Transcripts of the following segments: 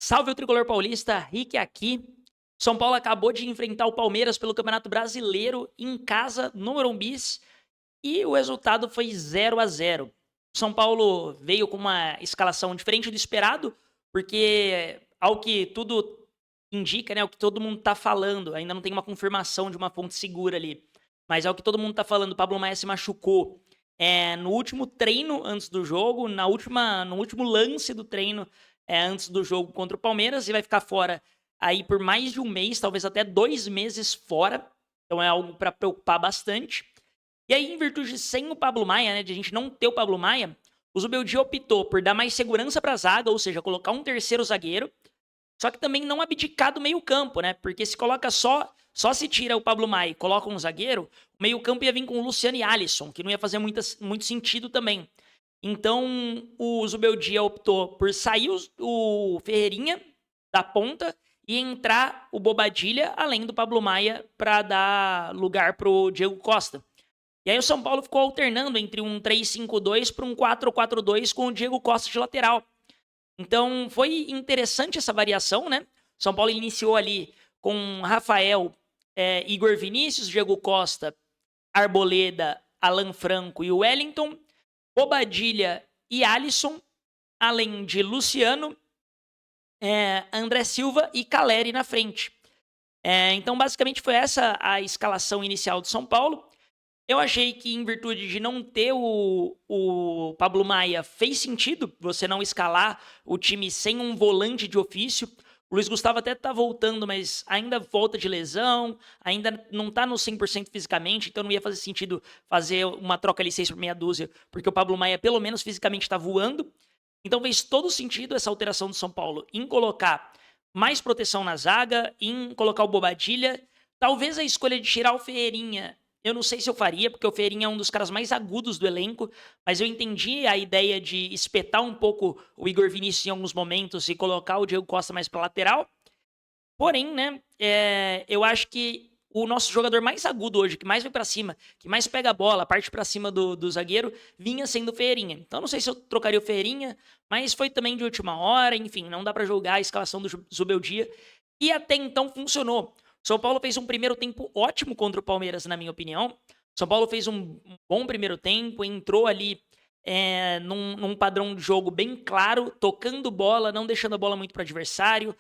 Salve o tricolor paulista, Rick aqui. São Paulo acabou de enfrentar o Palmeiras pelo Campeonato Brasileiro em casa no Morumbis e o resultado foi 0-0. São Paulo veio com uma escalação diferente do esperado, porque ao que tudo indica, né, o que todo mundo tá falando, ainda não tem uma confirmação de uma fonte segura ali, mas é o que todo mundo tá falando, o Pablo Maia se machucou no último treino antes do jogo, no último lance do treino antes do jogo contra o Palmeiras e vai ficar fora aí por mais de um mês, talvez até 2 meses fora. Então é algo para preocupar bastante. E aí, em virtude de sem o Pablo Maia, né, de a gente não ter o Pablo Maia, o Zubeldia optou por dar mais segurança para a zaga, ou seja, colocar um terceiro zagueiro, só que também não abdicar do meio-campo, né? Porque se coloca só se tira o Pablo Maia e coloca um zagueiro, o meio-campo ia vir com o Luciano e Alisson, que não ia fazer muito sentido também. Então, o Zubeldia optou por sair o Ferreirinha da ponta e entrar o Bobadilha, além do Pablo Maia, para dar lugar pro Diego Costa. E aí o São Paulo ficou alternando entre um 3-5-2 para um 4-4-2 com o Diego Costa de lateral. Então foi interessante essa variação, né? São Paulo iniciou ali com Rafael, Igor Vinícius, Diego Costa, Arboleda, Alan Franco e Wellington, Bobadilha e Alisson, além de Luciano, André Silva e Caleri na frente. Então, basicamente, foi essa a escalação inicial do São Paulo. Eu achei que, em virtude de não ter o Pablo Maia, fez sentido você não escalar o time sem um volante de ofício. O Luiz Gustavo até tá voltando, mas ainda volta de lesão, ainda não tá no 100% fisicamente, então não ia fazer sentido fazer uma troca ali 6 por meia dúzia, porque o Pablo Maia, pelo menos fisicamente, tá voando. Então fez todo sentido essa alteração do São Paulo em colocar mais proteção na zaga, em colocar o Bobadilha. Talvez a escolha de tirar o Ferreirinha, eu não sei se eu faria, porque o Ferreirinha é um dos caras mais agudos do elenco, mas eu entendi a ideia de espetar um pouco o Igor Vinícius em alguns momentos e colocar o Diego Costa mais para lateral. Porém, né, eu acho que o nosso jogador mais agudo hoje, que mais vem pra cima, que mais pega a bola, parte pra cima do zagueiro, vinha sendo o Ferreirinha. Então não sei se eu trocaria o Ferreirinha, mas foi também de última hora, enfim, não dá pra julgar a escalação do Zubeldia. E até então funcionou. São Paulo fez um primeiro tempo ótimo contra o Palmeiras, na minha opinião. São Paulo fez um bom primeiro tempo, entrou ali num padrão de jogo bem claro, tocando bola, não deixando a bola muito para adversário,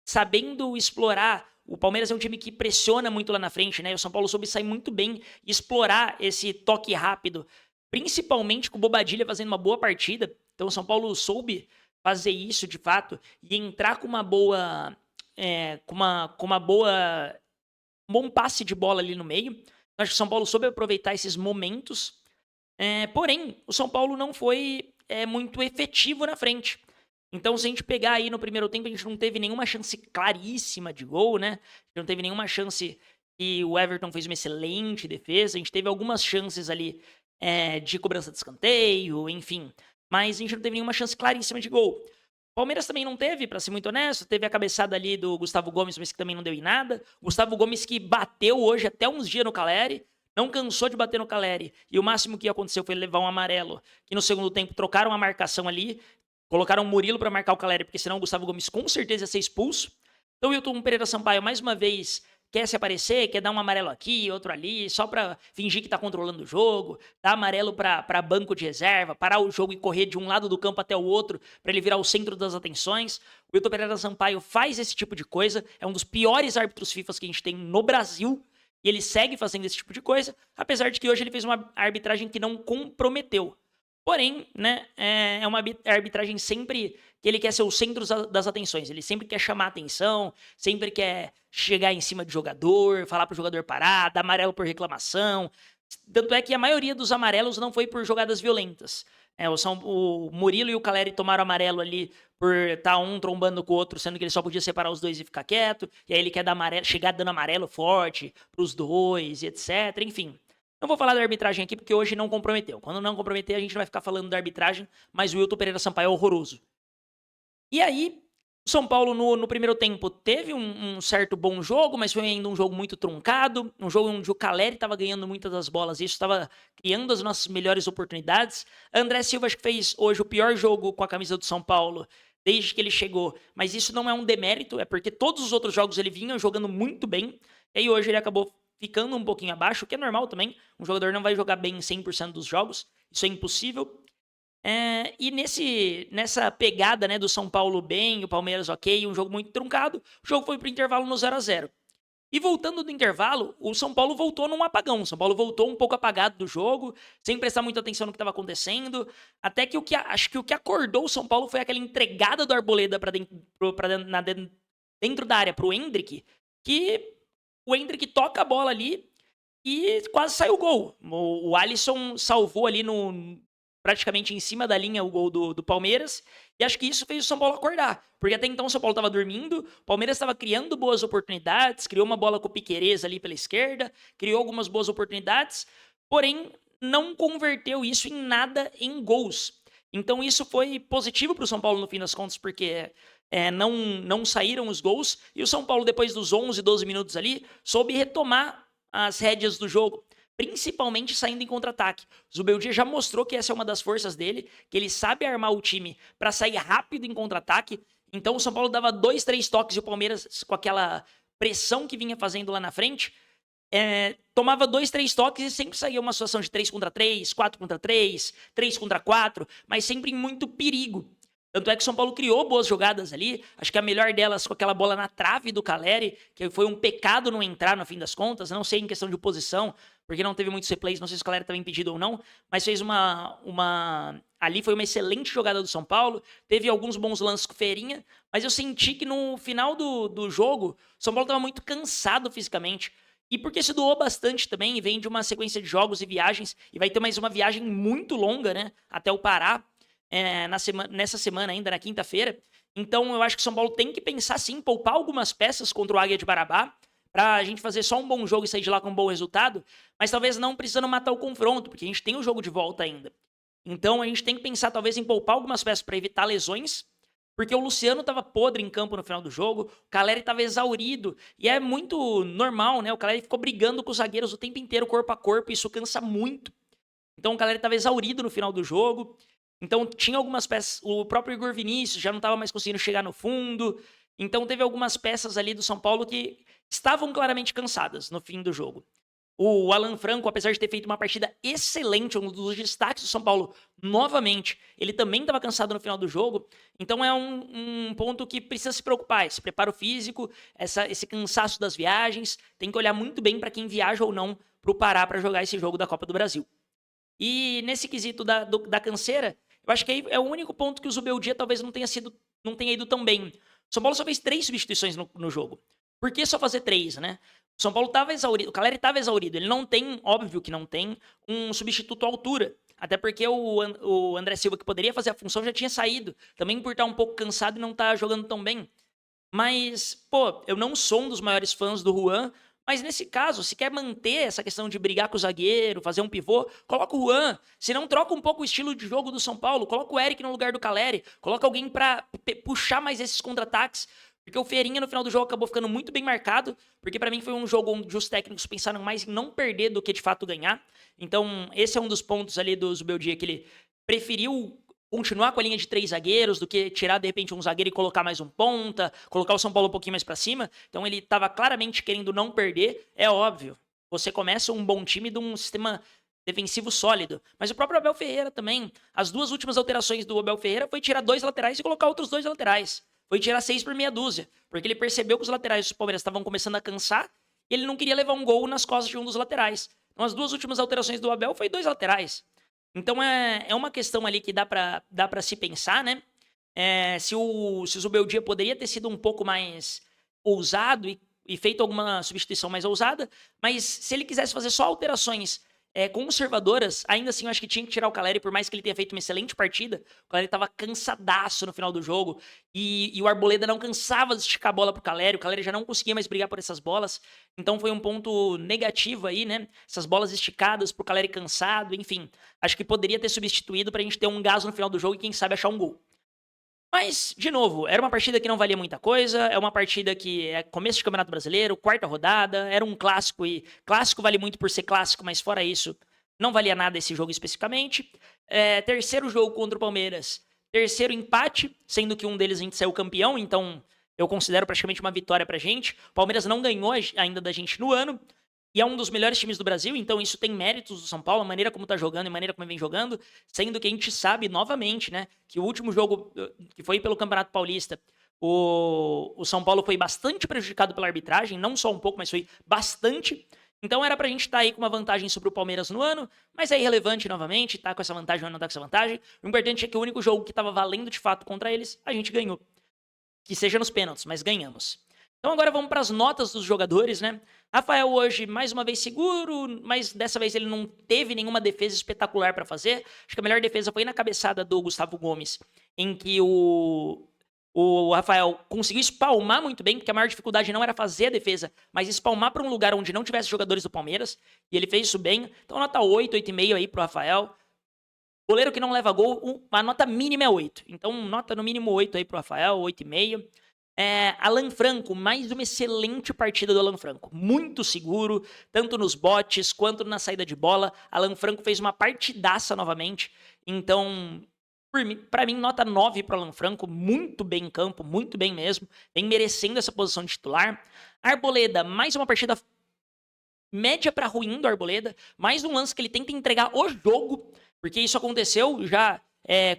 sabendo explorar. O Palmeiras é um time que pressiona muito lá na frente, né? O São Paulo soube sair muito bem e explorar esse toque rápido, principalmente com o Bobadilha fazendo uma boa partida. Então o São Paulo soube fazer isso de fato e entrar com uma boa. Com uma boa. Um bom passe de bola ali no meio. Eu acho que o São Paulo soube aproveitar esses momentos. Porém, o São Paulo não foi muito efetivo na frente. Então, se a gente pegar aí no primeiro tempo, a gente não teve nenhuma chance claríssima de gol, né? A gente não teve nenhuma chance que o Everton fez uma excelente defesa. A gente teve algumas chances ali de cobrança de escanteio, enfim. Mas a gente não teve nenhuma chance claríssima de gol. O Palmeiras também não teve, pra ser muito honesto. Teve a cabeçada ali do Gustavo Gomes, mas que também não deu em nada. Gustavo Gomes que bateu hoje até uns dias no Caleri. Não cansou de bater no Caleri. E o máximo que aconteceu foi levar um amarelo. Que no segundo tempo trocaram a marcação ali. Colocaram o Murilo para marcar o Caleri, porque senão o Gustavo Gomes com certeza ia ser expulso. Então o Wilton Pereira Sampaio, mais uma vez, quer se aparecer, quer dar um amarelo aqui, outro ali, só para fingir que tá controlando o jogo, dar amarelo para banco de reserva, parar o jogo e correr de um lado do campo até o outro, para ele virar o centro das atenções. O Wilton Pereira Sampaio faz esse tipo de coisa, é um dos piores árbitros FIFA que a gente tem no Brasil, e ele segue fazendo esse tipo de coisa, apesar de que hoje ele fez uma arbitragem que não comprometeu. Porém, né, é uma arbitragem sempre que ele quer ser o centro das atenções. Ele sempre quer chamar atenção, sempre quer chegar em cima do jogador, falar pro jogador parar, dar amarelo por reclamação. Tanto é que a maioria dos amarelos não foi por jogadas violentas. O Murilo e o Caleri tomaram amarelo ali por estar um trombando com o outro, sendo que ele só podia separar os dois e ficar quieto. E aí ele quer dar amarelo, chegar dando amarelo forte pros dois e etc. Enfim. Não vou falar da arbitragem aqui porque hoje não comprometeu. Quando não comprometer, a gente vai ficar falando da arbitragem, mas o Wilton Pereira Sampaio é horroroso. E aí, o São Paulo no primeiro tempo teve um certo bom jogo, mas foi ainda um jogo muito truncado, um jogo onde o Caleri estava ganhando muitas das bolas, e isso estava criando as nossas melhores oportunidades. André Silva acho que fez hoje o pior jogo com a camisa do São Paulo desde que ele chegou. Mas isso não é um demérito, é porque todos os outros jogos ele vinha jogando muito bem. E aí hoje ele acabou ficando um pouquinho abaixo, o que é normal também. Um jogador não vai jogar bem em 100% dos jogos. Isso é impossível. E nessa pegada, né, do São Paulo bem, o Palmeiras ok, um jogo muito truncado, o jogo foi pro intervalo no 0-0. E voltando do intervalo, o São Paulo voltou num apagão. O São Paulo voltou um pouco apagado do jogo, sem prestar muita atenção no que estava acontecendo. Até que acho que o que acordou o São Paulo foi aquela entregada do Arboleda para dentro da área pro Endrick, que o Endrick toca a bola ali e quase saiu o gol. O Alisson salvou ali praticamente em cima da linha o gol do Palmeiras. E acho que isso fez o São Paulo acordar. Porque até então o São Paulo estava dormindo, o Palmeiras estava criando boas oportunidades, criou uma bola com o Piquerez ali pela esquerda, criou algumas boas oportunidades, porém não converteu isso em nada em gols. Então isso foi positivo para o São Paulo no fim das contas, porque não saíram os gols. E o São Paulo, depois dos 11, 12 minutos ali, soube retomar as rédeas do jogo, principalmente saindo em contra-ataque. O Zubeldia já mostrou que essa é uma das forças dele, que ele sabe armar o time para sair rápido em contra-ataque. Então o São Paulo dava 2, 3 toques e o Palmeiras, com aquela pressão que vinha fazendo lá na frente, tomava 2, 3 toques e sempre saía uma situação de 3 contra 3, 4 contra 3, 3 contra 4, mas sempre em muito perigo. Tanto é que o São Paulo criou boas jogadas ali. Acho que a melhor delas com aquela bola na trave do Caleri, que foi um pecado não entrar no fim das contas. Não sei em questão de posição, porque não teve muitos replays, não sei se o Caleri estava impedido ou não, mas fez ali foi uma excelente jogada do São Paulo. Teve alguns bons lances com o Feirinha, mas eu senti que no final do jogo, o São Paulo estava muito cansado fisicamente. E porque se doou bastante também, e vem de uma sequência de jogos e viagens, e vai ter mais uma viagem muito longa, né, até o Pará, nessa semana ainda, na quinta-feira. Então eu acho que o São Paulo tem que pensar sim, poupar algumas peças contra o Águia de Marabá, pra gente fazer só um bom jogo e sair de lá com um bom resultado, mas talvez não precisando matar o confronto, porque a gente tem o jogo de volta ainda. Então a gente tem que pensar talvez em poupar algumas peças para evitar lesões, porque o Luciano estava podre em campo no final do jogo, o Caleri estava exaurido, e é muito normal, né? O Caleri ficou brigando com os zagueiros o tempo inteiro, corpo a corpo, e isso cansa muito. Então o Caleri estava exaurido no final do jogo. Então tinha algumas peças, o próprio Igor Vinícius já não estava mais conseguindo chegar no fundo. Então teve algumas peças ali do São Paulo que estavam claramente cansadas no fim do jogo. O Alan Franco, apesar de ter feito uma partida excelente, um dos destaques do São Paulo, novamente, ele também estava cansado no final do jogo. Então é um ponto que precisa se preocupar. Esse preparo físico, esse cansaço das viagens. Tem que olhar muito bem para quem viaja ou não para o Pará para jogar esse jogo da Copa do Brasil. E nesse quesito da canseira, eu acho que aí é o único ponto que o Zubeldia talvez não tenha ido tão bem. O São Paulo só fez 3 substituições no jogo. Por que só fazer 3, né? O São Paulo estava exaurido, o Caleri estava exaurido. Ele não tem, óbvio que não tem, um substituto à altura. Até porque o André Silva, que poderia fazer a função, já tinha saído. Também por estar um pouco cansado e não estar jogando tão bem. Mas, pô, eu não sou um dos maiores fãs do Juan, mas nesse caso, se quer manter essa questão de brigar com o zagueiro, fazer um pivô, coloca o Juan. Se não, troca um pouco o estilo de jogo do São Paulo, coloca o Eric no lugar do Caleri, coloca alguém pra puxar mais esses contra-ataques. Porque o Feirinha no final do jogo acabou ficando muito bem marcado, porque pra mim foi um jogo onde os técnicos pensaram mais em não perder do que de fato ganhar. Então, esse é um dos pontos ali do Zubeldia, que ele preferiu continuar com a linha de 3 zagueiros do que tirar de repente um zagueiro e colocar mais um ponta, colocar o São Paulo um pouquinho mais pra cima. Então ele estava claramente querendo não perder, é óbvio. Você começa um bom time de um sistema defensivo sólido. Mas o próprio Abel Ferreira também, as 2 últimas alterações do Abel Ferreira foi tirar 2 laterais e colocar outros 2 laterais. Foi tirar 6 por meia dúzia, porque ele percebeu que os laterais do Palmeiras estavam começando a cansar e ele não queria levar um gol nas costas de um dos laterais. Então as 2 últimas alterações do Abel foi 2 laterais. Então é uma questão ali que dá pra se pensar, né? Se o Zubeldia poderia ter sido um pouco mais ousado e feito alguma substituição mais ousada, mas se ele quisesse fazer só alterações conservadoras, ainda assim eu acho que tinha que tirar o Caleri, por mais que ele tenha feito uma excelente partida. O Caleri tava cansadaço no final do jogo, e o Arboleda não cansava de esticar a bola pro Caleri, o Caleri já não conseguia mais brigar por essas bolas, então foi um ponto negativo aí, né? Essas bolas esticadas pro Caleri cansado, enfim. Acho que poderia ter substituído pra gente ter um gás no final do jogo e quem sabe achar um gol. Mas, de novo, era uma partida que não valia muita coisa, é uma partida que é começo de Campeonato Brasileiro, 4ª rodada, era um clássico, e clássico vale muito por ser clássico, mas fora isso, não valia nada esse jogo especificamente. 3º jogo contra o Palmeiras, Terceiro empate, sendo que um deles a gente saiu campeão, então eu considero praticamente uma vitória pra gente. O Palmeiras não ganhou ainda da gente no ano, e é um dos melhores times do Brasil, então isso tem méritos do São Paulo, a maneira como tá jogando e a maneira como vem jogando, sendo que a gente sabe, novamente, né, que o último jogo que foi pelo Campeonato Paulista, o São Paulo foi bastante prejudicado pela arbitragem, não só um pouco, mas foi bastante. Então era pra gente estar aí com uma vantagem sobre o Palmeiras no ano, mas é irrelevante novamente, tá com essa vantagem ou não tá com essa vantagem. O importante é que o único jogo que tava valendo de fato contra eles, a gente ganhou. Que seja nos pênaltis, mas ganhamos. Então agora vamos para as notas dos jogadores, né? Rafael hoje, mais uma vez seguro, mas dessa vez ele não teve nenhuma defesa espetacular para fazer. Acho que a melhor defesa foi na cabeçada do Gustavo Gomes, em que o Rafael conseguiu espalmar muito bem, porque a maior dificuldade não era fazer a defesa, mas espalmar para um lugar onde não tivesse jogadores do Palmeiras, e ele fez isso bem. Então nota 8, 8,5 aí pro Rafael. Goleiro que não leva gol, a nota mínima é 8. Então, nota no mínimo 8 aí pro Rafael, 8,5. Alan Franco, mais uma excelente partida do Alan Franco. Muito seguro, tanto nos botes quanto na saída de bola. Alan Franco fez uma partidaça novamente. Então, pra mim, nota 9 pro Alan Franco. Muito bem em campo, muito bem mesmo. Vem merecendo essa posição de titular. Arboleda, mais uma partida média pra ruim do Arboleda. Mais um lance que ele tenta entregar o jogo. Porque isso aconteceu já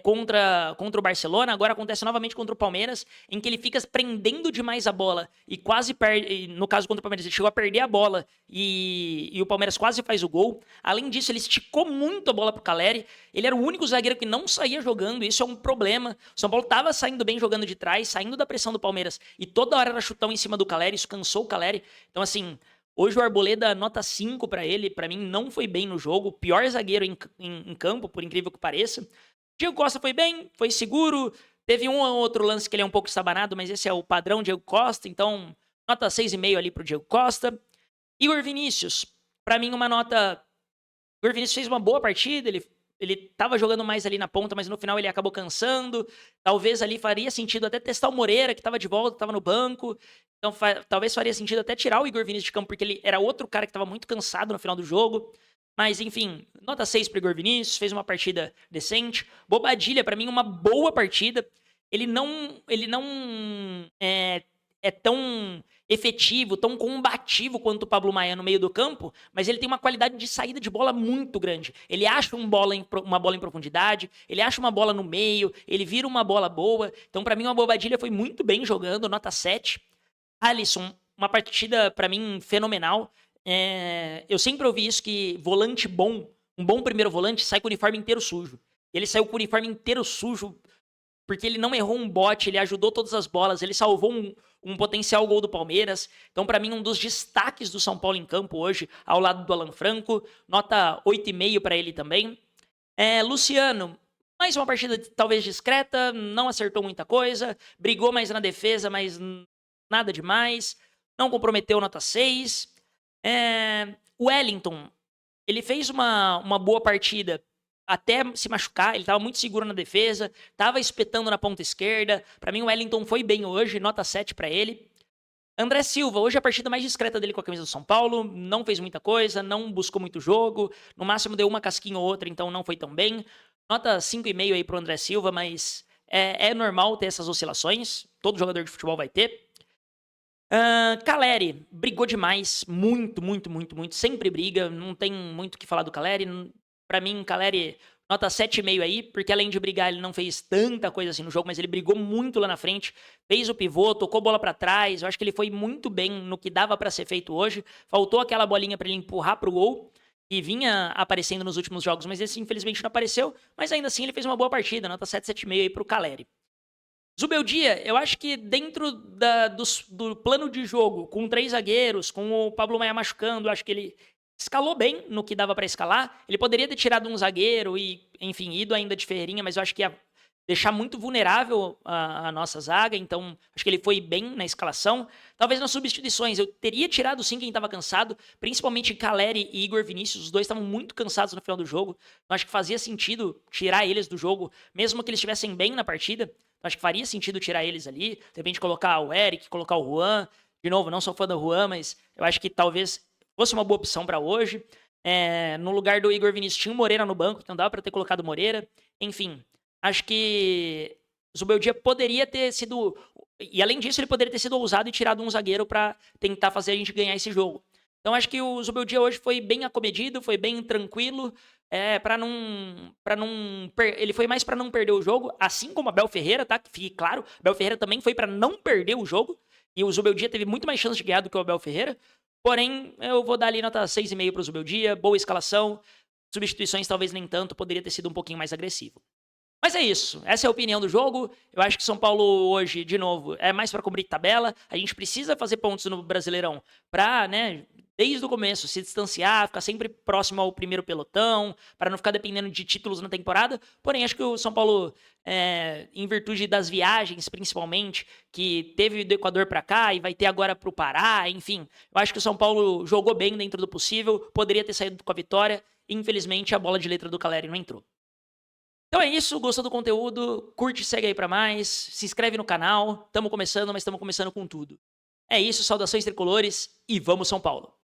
contra o Barcelona, agora acontece novamente contra o Palmeiras, em que ele fica prendendo demais a bola e quase perde. No caso contra o Palmeiras, ele chegou a perder a bola e o Palmeiras quase faz o gol. Além disso, ele esticou muito a bola pro Caleri. Ele era o único zagueiro que não saía jogando, isso é um problema. O São Paulo tava saindo bem jogando de trás, saindo da pressão do Palmeiras e toda hora era chutão em cima do Caleri, isso cansou o Caleri. Então, assim. Hoje o Arboleda, nota 5 pra ele. Pra mim, não foi bem no jogo. Pior zagueiro em campo, por incrível que pareça. Diego Costa foi bem, foi seguro. Teve um ou outro lance que ele é um pouco estabanado, mas esse é o padrão Diego Costa. Então, nota 6,5 ali pro Diego Costa. Igor Vinícius. Pra mim, uma nota... Igor Vinícius fez uma boa partida. Ele tava jogando mais ali na ponta, mas no final ele acabou cansando. Talvez ali faria sentido até testar o Moreira, que tava de volta, tava no banco. Então talvez faria sentido até tirar o Igor Vinícius de campo, porque ele era outro cara que tava muito cansado no final do jogo. Mas enfim, nota 6 pro Igor Vinícius, fez uma partida decente. Bobadilha, pra mim, uma boa partida. Ele não é tão efetivo, tão combativo quanto o Pablo Maia no meio do campo, mas ele tem uma qualidade de saída de bola muito grande. Ele acha uma bola em profundidade, ele acha uma bola no meio, ele vira uma bola boa. Então, pra mim, o Bobadilha foi muito bem jogando, nota 7. Alisson, uma partida, pra mim, fenomenal. Eu sempre ouvi isso, que volante bom, um bom primeiro volante, sai com o uniforme inteiro sujo. Ele saiu com o uniforme inteiro sujo, porque ele não errou um bote, ele ajudou todas as bolas, ele salvou um potencial gol do Palmeiras. Então, pra mim, um dos destaques do São Paulo em campo hoje, ao lado do Alan Franco. Nota 8,5 pra ele também. Luciano, mais uma partida talvez discreta, não acertou muita coisa, brigou mais na defesa, mas nada demais. Não comprometeu, nota 6. Wellington, ele fez uma boa partida até se machucar, ele estava muito seguro na defesa, estava espetando na ponta esquerda. Para mim, o Wellington foi bem hoje, nota 7 para ele. André Silva, hoje a partida mais discreta dele com a camisa do São Paulo, não fez muita coisa, não buscou muito jogo, no máximo deu uma casquinha ou outra, então não foi tão bem. Nota 5,5 aí pro André Silva, mas é normal ter essas oscilações, todo jogador de futebol vai ter. Caleri, brigou demais, muito, sempre briga, não tem muito o que falar do Caleri. Pra mim, Caleri, nota 7,5 aí, porque além de brigar, ele não fez tanta coisa assim no jogo, mas ele brigou muito lá na frente, fez o pivô, tocou bola pra trás. Eu acho que ele foi muito bem no que dava pra ser feito hoje. Faltou aquela bolinha pra ele empurrar pro gol, que vinha aparecendo nos últimos jogos, mas esse infelizmente não apareceu. Mas ainda assim, ele fez uma boa partida, nota 7, 7,5 aí pro Caleri. Zubeldia, eu acho que dentro do plano de jogo, com 3 zagueiros, com o Pablo Maia machucando, eu acho que ele escalou bem no que dava pra escalar. Ele poderia ter tirado um zagueiro e, enfim, ido ainda de Ferreirinha, mas eu acho que ia deixar muito vulnerável a nossa zaga, então acho que ele foi bem na escalação. Talvez nas substituições, eu teria tirado sim quem estava cansado, principalmente Caleri e Igor Vinícius, os dois estavam muito cansados no final do jogo, então acho que fazia sentido tirar eles do jogo, mesmo que eles estivessem bem na partida. Acho que faria sentido tirar eles ali, de repente colocar o Eric, colocar o Juan. De novo, não sou fã do Juan, mas eu acho que talvez fosse uma boa opção para hoje. No lugar do Igor Vinícius tinha o Moreira no banco, então dava para ter colocado o Moreira. Enfim, acho que o Zubeldia poderia ter sido... E além disso, ele poderia ter sido ousado e tirado um zagueiro para tentar fazer a gente ganhar esse jogo. Então acho que o Zubeldia hoje foi bem acomedido, foi bem tranquilo, ele foi mais para não perder o jogo, assim como Abel Ferreira, tá? Que fique claro, Abel Ferreira também foi para não perder o jogo, e o Zubeldia teve muito mais chance de ganhar do que o Abel Ferreira. Porém, eu vou dar ali nota 6,5 para o Zubeldia, boa escalação, substituições talvez nem tanto, poderia ter sido um pouquinho mais agressivo. Mas é isso, essa é a opinião do jogo. Eu acho que São Paulo hoje, de novo, é mais para cumprir tabela. A gente precisa fazer pontos no Brasileirão para, né, desde o começo, se distanciar, ficar sempre próximo ao primeiro pelotão, para não ficar dependendo de títulos na temporada. Porém, acho que o São Paulo, em virtude das viagens, principalmente, que teve do Equador para cá e vai ter agora para o Pará, enfim, eu acho que o São Paulo jogou bem dentro do possível, poderia ter saído com a vitória. Infelizmente, a bola de letra do Caleri não entrou. Então é isso, gostou do conteúdo? Curte e segue aí pra mais. Se inscreve no canal. Tamo começando, mas estamos começando com tudo. É isso, saudações tricolores e vamos São Paulo!